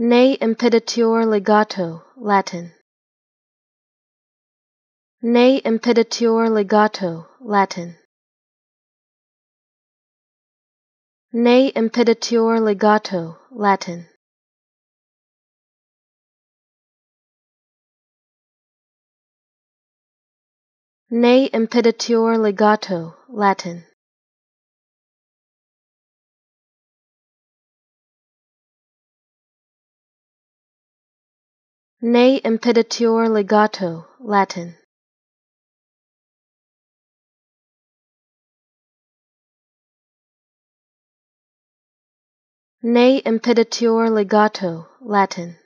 Ne Impediatur Legatio, Latin. Ne Impediatur Legatio, Latin. Ne Impediatur Legatio, Latin. Ne Impediatur Legatio, Latin. Ne Impediatur Legatio, Latin. Ne Impediatur Legatio, Latin.